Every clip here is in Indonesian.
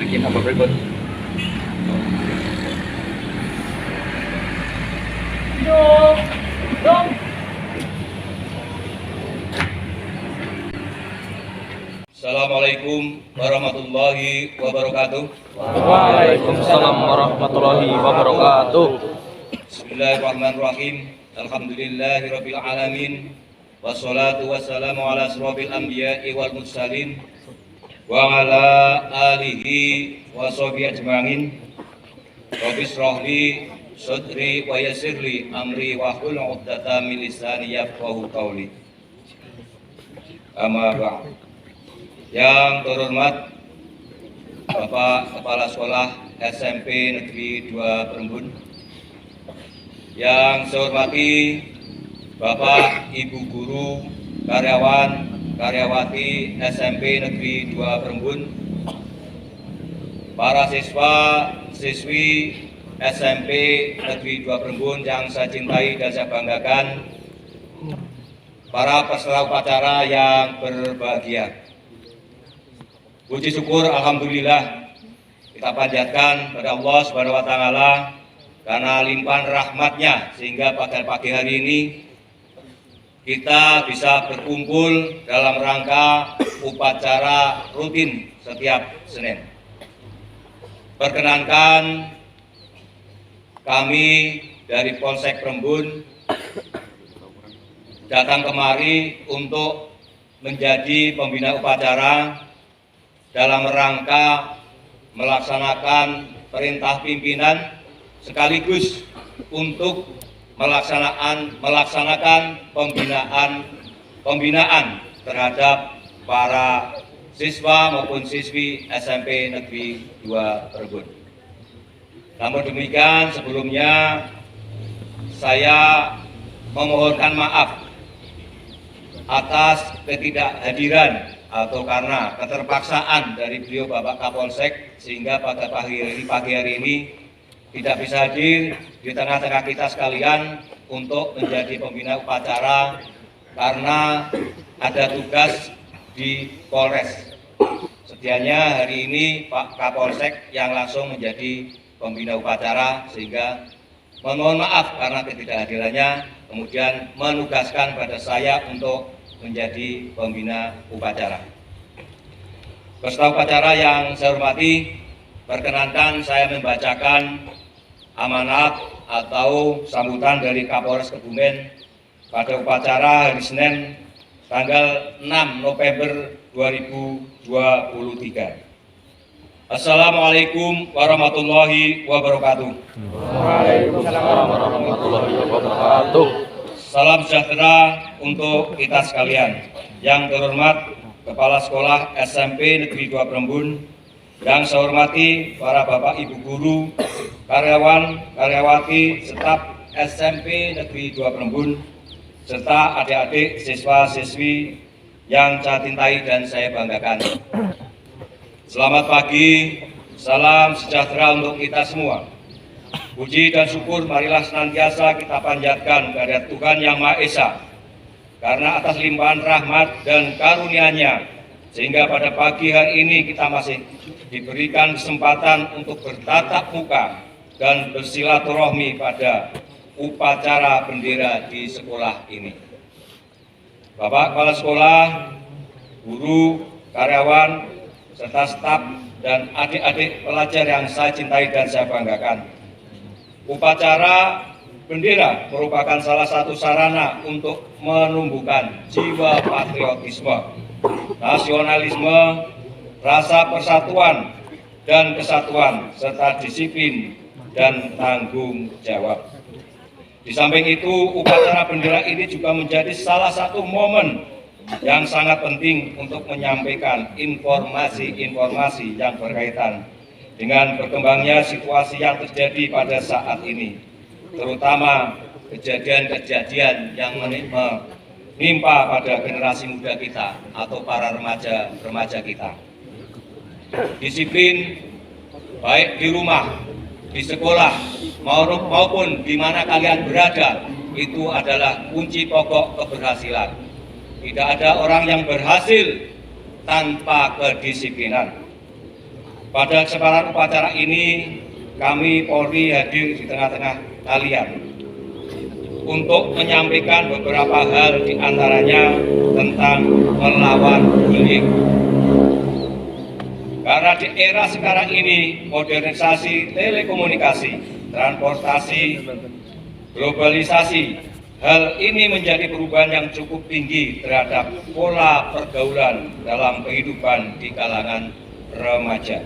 bikin apa berikut. Dong, dong. Assalamualaikum warahmatullahi wabarakatuh. Waalaikumsalam warahmatullahi wabarakatuh. Bismillahirrahmanirrahim. Alhamdulillahirabbil alamin. Wassalatu wassalamu ala asrofil anbiya'i wal mursalin wa ala alihi wa sahbihi ajma'in. Rabbi shrah li sadri wa yassir li amri wahlul 'uqdatam min lisani yafqahu qawli. Amma ba'd. Yang terhormat Bapak Kepala Sekolah SMP Negeri 2 Perembun, yang saya hormati Bapak, Ibu Guru, karyawan, karyawati SMP Negeri 2 Perembun, para siswa, siswi SMP Negeri 2 Perembun yang saya cintai dan saya banggakan, para peserta upacara yang berbahagia. Puji syukur alhamdulillah kita panjatkan pada Allah Subhanahu wa taala karena limpahan rahmatnya sehingga pada pagi hari ini kita bisa berkumpul dalam rangka upacara rutin setiap Senin. Perkenankan kami dari Polsek Perembun datang kemari untuk menjadi pembina upacara dalam rangka melaksanakan perintah pimpinan sekaligus untuk melaksanakan pembinaan terhadap para siswa maupun siswi SMP Negeri 2 Perembun. Namun demikian, sebelumnya saya memohonkan maaf atas ketidakhadiran atau karena keterpaksaan dari beliau Bapak Kapolsek sehingga pada pagi hari ini tidak bisa hadir di tengah-tengah kita sekalian untuk menjadi pembina upacara karena ada tugas di Polres. Sedianya hari ini Pak Kapolsek yang langsung menjadi pembina upacara sehingga mohon maaf karena ketidakhadirannya, kemudian menugaskan pada saya untuk menjadi pembina upacara. Peserta upacara yang saya hormati, perkenankan saya membacakan amanat atau sambutan dari Kapolres Kebumen pada upacara hari Senin tanggal 6 November 2023. Assalamualaikum warahmatullahi wabarakatuh. Waalaikumsalam warahmatullahi wabarakatuh. Salam sejahtera untuk kita sekalian. Yang terhormat Kepala Sekolah SMP Negeri 2 Perembun, yang saya hormati para Bapak Ibu Guru, karyawan, karyawati, staf SMP Negeri 2 Perembun, serta adik-adik siswa-siswi yang saya cintai dan saya banggakan. Selamat pagi, salam sejahtera untuk kita semua. Puji dan syukur marilah senantiasa kita panjatkan kepada Tuhan Yang Maha Esa, karena atas limpahan rahmat dan karunia-Nya, sehingga pada pagi hari ini kita masih diberikan kesempatan untuk bertatap muka dan bersilaturahmi pada upacara bendera di sekolah ini. Bapak Kepala Sekolah, guru, karyawan, serta staf dan adik-adik pelajar yang saya cintai dan saya banggakan. Upacara bendera merupakan salah satu sarana untuk menumbuhkan jiwa patriotisme, nasionalisme, rasa persatuan dan kesatuan, serta disiplin dan tanggung jawab. Di samping itu, upacara bendera ini juga menjadi salah satu momen yang sangat penting untuk menyampaikan informasi-informasi yang berkaitan dengan berkembangnya situasi yang terjadi pada saat ini, terutama kejadian-kejadian yang menimpa pada generasi muda kita atau para remaja kita. Disiplin baik di rumah, di sekolah, maupun di mana kalian berada, itu adalah kunci pokok keberhasilan. Tidak ada orang yang berhasil tanpa kedisiplinan. Pada kesempatan upacara ini, kami Polri hadir di tengah-tengah kalian untuk menyampaikan beberapa hal, di antaranya tentang melawan bullying. Karena di era sekarang ini, modernisasi telekomunikasi, transportasi, globalisasi, hal ini menjadi perubahan yang cukup tinggi terhadap pola pergaulan dalam kehidupan di kalangan remaja.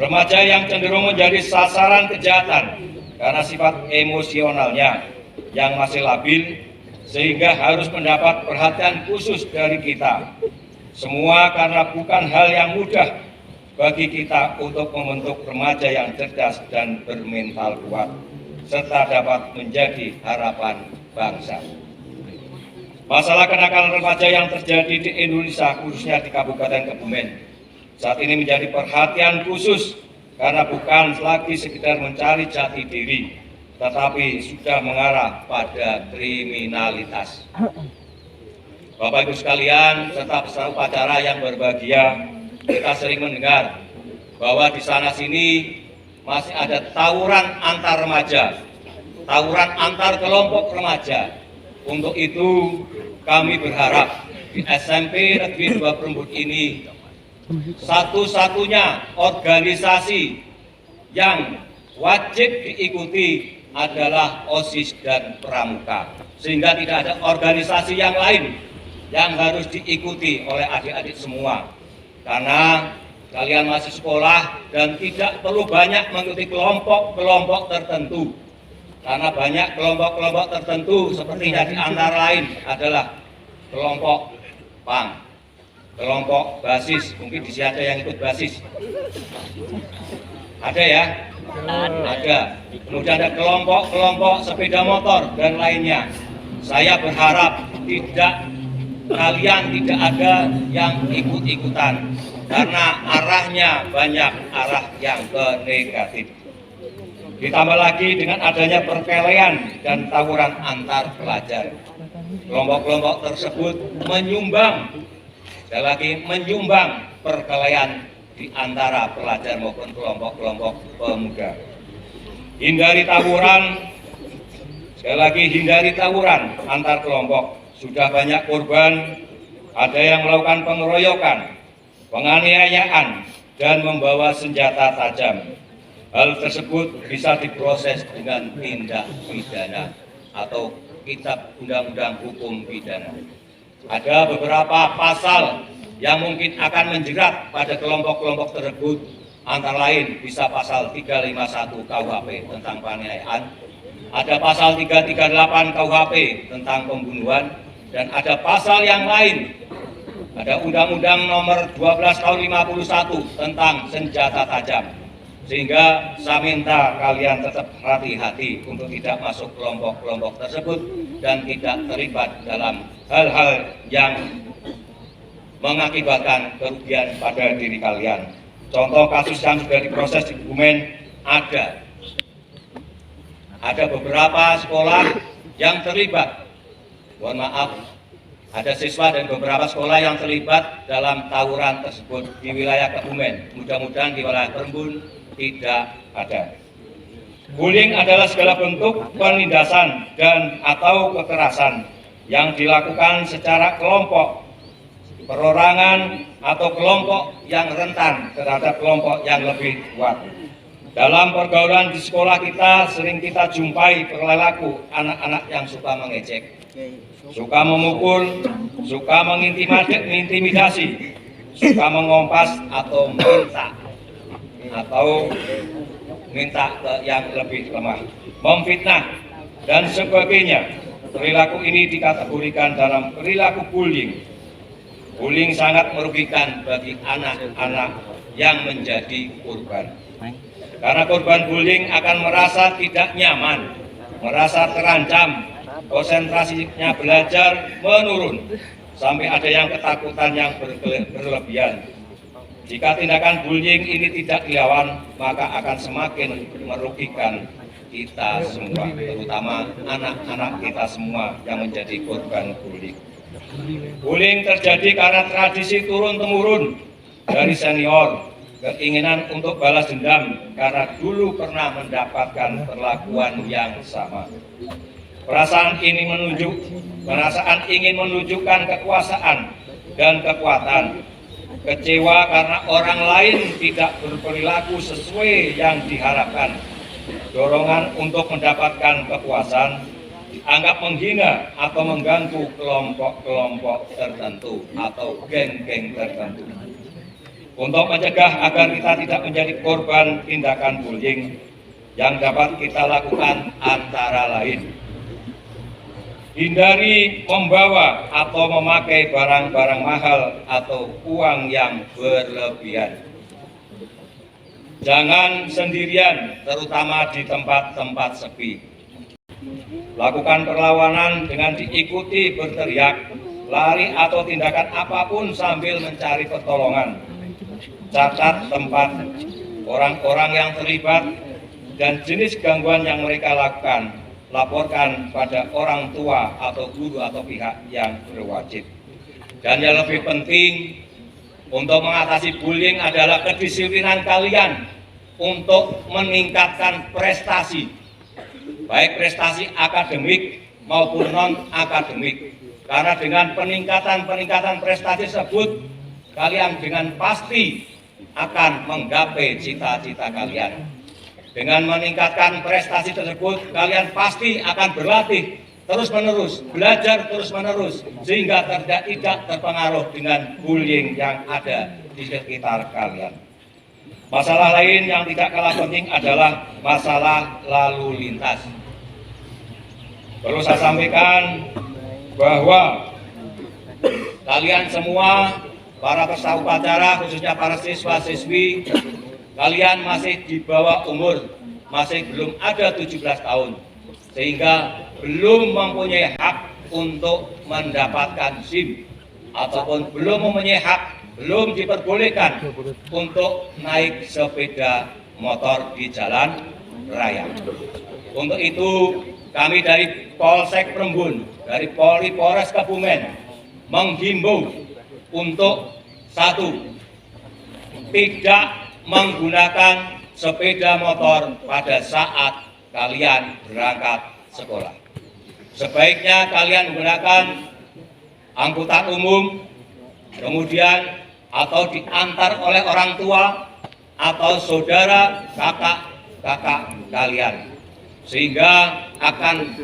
Remaja yang cenderung menjadi sasaran kejahatan karena sifat emosionalnya yang masih labil, sehingga harus mendapat perhatian khusus dari kita. Semua karena bukan hal yang mudah bagi kita untuk membentuk remaja yang cerdas dan bermental kuat, serta dapat menjadi harapan bangsa. Masalah kenakalan remaja yang terjadi di Indonesia, khususnya di Kabupaten Kebumen, saat ini menjadi perhatian khusus karena bukan lagi sekedar mencari jati diri, tetapi sudah mengarah pada kriminalitas. Bapak Ibu sekalian, serta peserta upacara yang berbahagia, kita sering mendengar bahwa di sana sini masih ada tawuran antar remaja, tawuran antar kelompok remaja. Untuk itu kami berharap di SMP Negeri 2 Perembun ini satu-satunya organisasi yang wajib diikuti adalah OSIS dan Pramuka, sehingga tidak ada organisasi yang lain yang harus diikuti oleh adik-adik semua. Karena kalian masih sekolah dan tidak perlu banyak mengikuti kelompok-kelompok tertentu. Karena banyak kelompok-kelompok tertentu sepertinya di antara lain adalah kelompok PANG, kelompok basis, mungkin di sini ada yang ikut basis. Ada ya? Ada. Kemudian ada kelompok-kelompok sepeda motor dan lainnya. Saya berharap kalian tidak ada yang ikut-ikutan, karena arahnya banyak arah yang ke negatif. Ditambah lagi dengan adanya perkelahian dan tawuran antar pelajar. Kelompok-kelompok tersebut menyumbang perkelahian di antara pelajar maupun kelompok-kelompok pemuda. Hindari tawuran, sekali lagi hindari tawuran antar kelompok. Sudah banyak korban, ada yang melakukan pengeroyokan, penganiayaan, dan membawa senjata tajam. Hal tersebut bisa diproses dengan tindak pidana atau kitab undang-undang hukum pidana. Ada beberapa pasal yang mungkin akan menjerat pada kelompok-kelompok tersebut, antara lain bisa pasal 351 KUHP tentang penganiayaan, ada pasal 338 KUHP tentang pembunuhan, dan ada pasal yang lain. Ada Undang-Undang Nomor 12 Tahun 51 tentang senjata tajam. Sehingga saya minta kalian tetap hati-hati untuk tidak masuk kelompok-kelompok tersebut dan tidak terlibat dalam hal-hal yang mengakibatkan kerugian pada diri kalian. Contoh kasus yang sudah diproses di Kebumen ada. Ada beberapa sekolah yang terlibat. Mohon maaf, ada siswa dan beberapa sekolah yang terlibat dalam tawuran tersebut di wilayah Kebumen. Mudah-mudahan di wilayah Perembun tidak ada. Bullying adalah segala bentuk penindasan dan atau kekerasan yang dilakukan secara kelompok, perorangan, atau kelompok yang rentan terhadap kelompok yang lebih kuat. Dalam pergaulan di sekolah kita sering kita jumpai perilaku anak-anak yang suka mengejek, suka memukul, suka mengintimidasi, suka mengompas atau minta ke yang lebih lemah, memfitnah dan sebagainya. Perilaku ini dikategorikan dalam perilaku bullying. Bullying sangat merugikan bagi anak-anak yang menjadi korban. Karena korban bullying akan merasa tidak nyaman, merasa terancam, konsentrasinya belajar menurun, sampai ada yang ketakutan yang berlebihan. Jika tindakan bullying ini tidak dilawan, maka akan semakin merugikan kita semua, terutama anak-anak kita semua yang menjadi korban bullying. Bullying terjadi karena tradisi turun-temurun dari senior keinginan untuk balas dendam karena dulu pernah mendapatkan perlakuan yang sama. Perasaan ingin menunjukkan kekuasaan dan kekuatan. Kecewa karena orang lain tidak berperilaku sesuai yang diharapkan. Dorongan untuk mendapatkan kepuasan dianggap menghina atau mengganggu kelompok-kelompok tertentu atau geng-geng tertentu. Untuk mencegah agar kita tidak menjadi korban tindakan bullying, yang dapat kita lakukan antara lain: hindari membawa atau memakai barang-barang mahal atau uang yang berlebihan. Jangan sendirian, terutama di tempat-tempat sepi. Lakukan perlawanan dengan diikuti berteriak, lari atau tindakan apapun sambil mencari pertolongan. Catat tempat, orang-orang yang terlibat, dan jenis gangguan yang mereka lakukan. Laporkan pada orang tua atau guru atau pihak yang berwajib. Dan yang lebih penting untuk mengatasi bullying adalah kedisiplinan kalian untuk meningkatkan prestasi, baik prestasi akademik maupun non-akademik. Karena dengan peningkatan prestasi tersebut, kalian dengan pasti akan menggapai cita-cita kalian. Dengan meningkatkan prestasi tersebut, kalian pasti akan berlatih terus-menerus, belajar terus-menerus, sehingga tidak terpengaruh dengan bullying yang ada di sekitar kalian. Masalah lain yang tidak kalah penting adalah masalah lalu lintas. Perlu saya sampaikan bahwa kalian semua, para peserta upacara, khususnya para siswa-siswi, kalian masih di bawah umur, masih belum ada 17 tahun, sehingga belum mempunyai hak untuk mendapatkan SIM, ataupun belum mempunyai hak, belum diperbolehkan untuk naik sepeda motor di jalan raya. Untuk itu, kami dari Polsek Prembun, dari Polres Kebumen, menghimbau untuk satu, tidak menggunakan sepeda motor pada saat kalian berangkat sekolah. Sebaiknya kalian menggunakan angkutan umum, kemudian atau diantar oleh orang tua atau saudara, kakak kalian, sehingga akan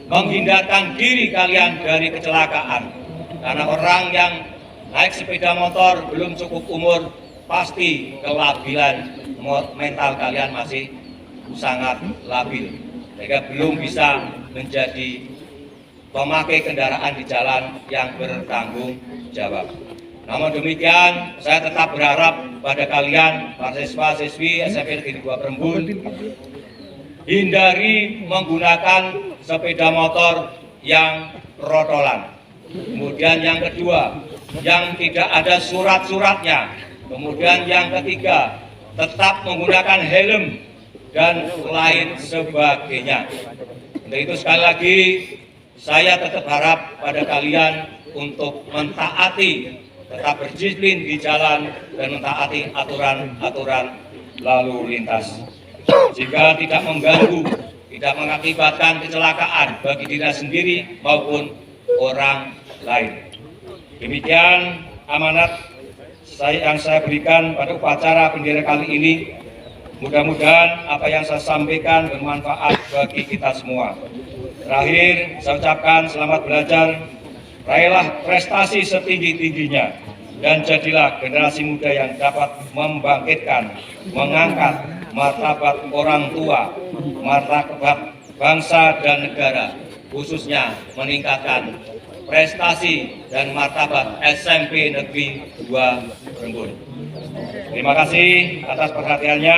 menghindarkan diri kalian dari kecelakaan. Karena orang yang naik sepeda motor belum cukup umur, pasti kelabilan mental kalian masih sangat labil, sehingga belum bisa menjadi pemakai kendaraan di jalan yang bertanggung jawab. Namun demikian, saya tetap berharap pada kalian, para siswa-siswi SMP Negeri 2 Prembun, hindari menggunakan sepeda motor yang rotolan. Kemudian yang kedua, yang tidak ada surat-suratnya. Kemudian yang ketiga, tetap menggunakan helm dan lain sebagainya. Untuk itu sekali lagi, saya tetap harap pada kalian untuk mentaati, tetap berdisiplin di jalan dan mentaati aturan-aturan lalu lintas. Jika tidak mengganggu, tidak mengakibatkan kecelakaan bagi diri sendiri maupun orang lain. Demikian amanat yang saya berikan pada upacara bendera kali ini. Mudah-mudahan apa yang saya sampaikan bermanfaat bagi kita semua. Terakhir, saya ucapkan selamat belajar, raihlah prestasi setinggi-tingginya, dan jadilah generasi muda yang dapat membangkitkan, mengangkat martabat orang tua, martabat bangsa dan negara, khususnya meningkatkan prestasi dan martabat SMP Negeri 2 Prembun. Terima kasih atas perhatiannya.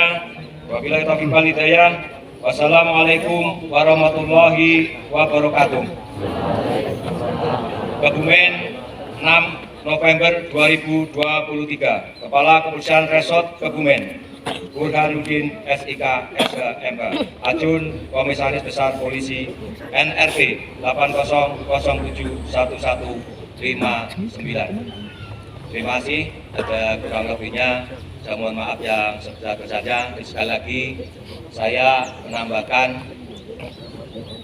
Wabillahi taufiq wal hidayah. Wassalamualaikum warahmatullahi wabarakatuh. Kebumen, 6 November 2023. Kepala Kepolisian Resort Kebumen, Burhanuddin SIK SHMH, Ajun Komisaris Besar Polisi NRP 80071159. Terima kasih, ada kurang lebihnya Saya mohon maaf yang sebesar-besarnya. Sekali lagi saya menambahkan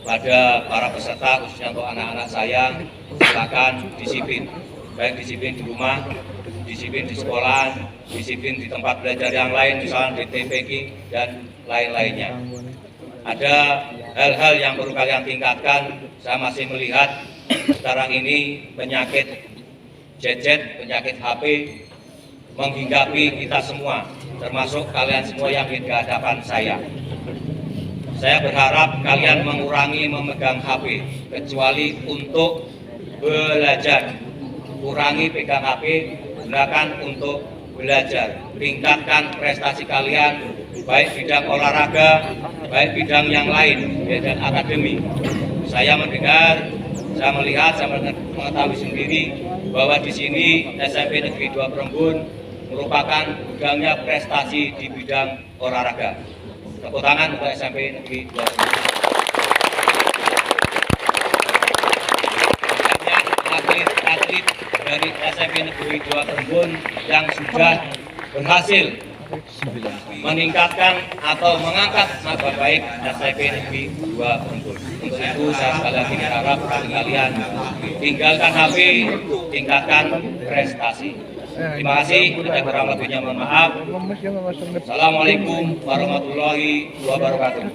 pada para peserta, khususnya untuk anak-anak saya, silakan disiplin, baik disiplin di rumah, disiplin di sekolah, disiplin di tempat belajar yang lain, misalnya di TPQ dan lain-lainnya. Ada hal-hal yang perlu kalian tingkatkan. Saya masih melihat sekarang ini penyakit gadget, penyakit HP menghinggapi kita semua, termasuk kalian semua yang di hadapan saya. Saya berharap kalian mengurangi memegang HP, kecuali untuk belajar. Kurangi pegang HP, gunakan untuk belajar. Tingkatkan prestasi kalian, baik bidang olahraga, baik bidang yang lain, bidang akademik. Saya mendengar, saya melihat, saya mengetahui sendiri bahwa di sini SMP Negeri 2 Perembun merupakan gudangnya prestasi di bidang olahraga. Tepuk tangan untuk SMP Negeri 2 Perembun. Atlet-atlet dari SMP Negeri 2 Perembun yang sudah berhasil meningkatkan atau mengangkat nama baik SMP Negeri 2 Perembun. Untuk itu saya sekali lagi berharap kalian tinggalkan HP, tingkatkan prestasi. Terima kasih, ada kurang lebihnya mohon maaf. Assalamualaikum warahmatullahi wabarakatuh.